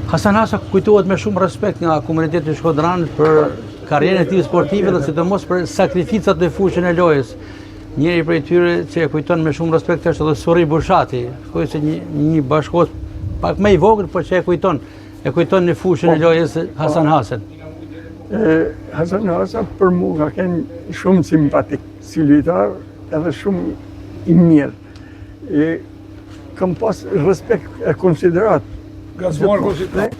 Hasan Hasa kujtohet me shumë respekt nga komuniteti i Shkodranit për karrierën e tij sportive dhe sidomos për sakrificat në fushën e lojës. Njëri prej tyre që e kujton me shumë respekt është edhe Suri Bushati, shkoj se një bashkëkohës pak më i vogël, por që e kujton në fushën e lojës Hasan Hasen. Hasan Hasa për mua ka qenë shumë simpatik si lojtar edhe shumë i mirë. Kam pas respekt e konsiderat. Gazmar konsiderat.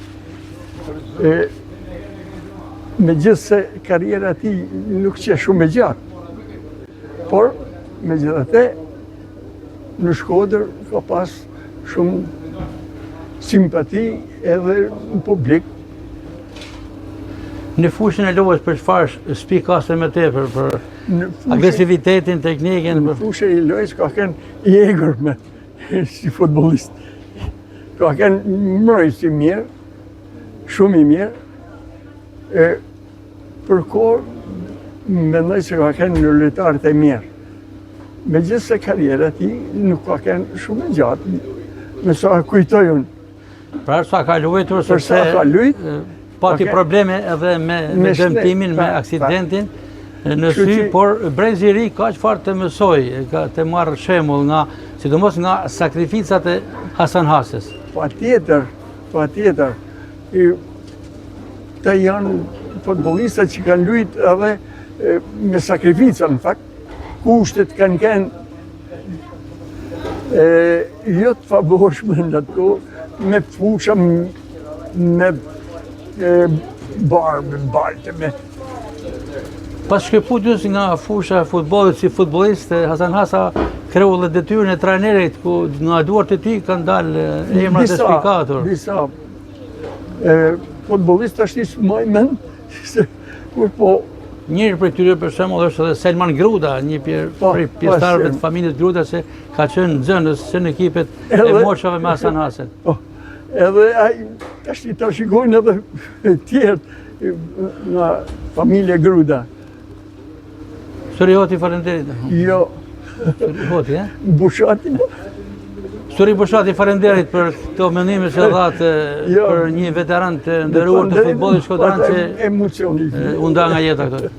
Megjithse karriera e tij nuk që shumë e gjatë, por megjithatë në Shkodër ka pas shumë simpati edhe në publik. Në fushën e lojës për çfarë spikase më tepër për agresivitetin, teknikën? Në fushën e lojës ka qenë i egur me si futbollist. Ka qenë mbrojtës i mirë, shumë i mirë. Për kohë mendoj se ka qenë në lojtarët e mirë. Megjithse karriera e tij nuk ka qenë shumë e gjatë, me sa kujtoj unë. Pra sa ka luajtur Sa ka luajt, pati probleme edhe me dëmtimin, me aksidentin në sy, por brezi i ri ka çfarë të mësoj, të marrë shembull nga sidomos nga sakrificat e Hasan Hasës. Patjetër. Të janë futbollistat që kanë luajt edhe me sakrifica në fakt, kushtet kanë qenë jo të favorshme në ato, me fusha, me barbë, balte, me... Pas shkëputjes nga fusha e futbollit si futbollist, Hasan Hasa kreu dhe detyrën e trajnerit, ku nga duart e tij kanë dalë emrat e spikatur. Disa futbollist tash më i mend se kur po. Njëri prej tyre për shembull është edhe Selman Gruda, një prej pjesëtarëve të familjes Gruda që ka qenë nxënës në ekipet e moshave me Hasan Hasen. Edhe ai tash i shikojnë edhe tjerë nga familja Gruda. Suri Hoti, faleminderit. Jo. Suri Hoti, Bushati. Suri Bushati, faleminderit për këto mendime që dhatë për një veteran të nderuar të futbollit shkodran që emocioni. U nda nga jeta këto.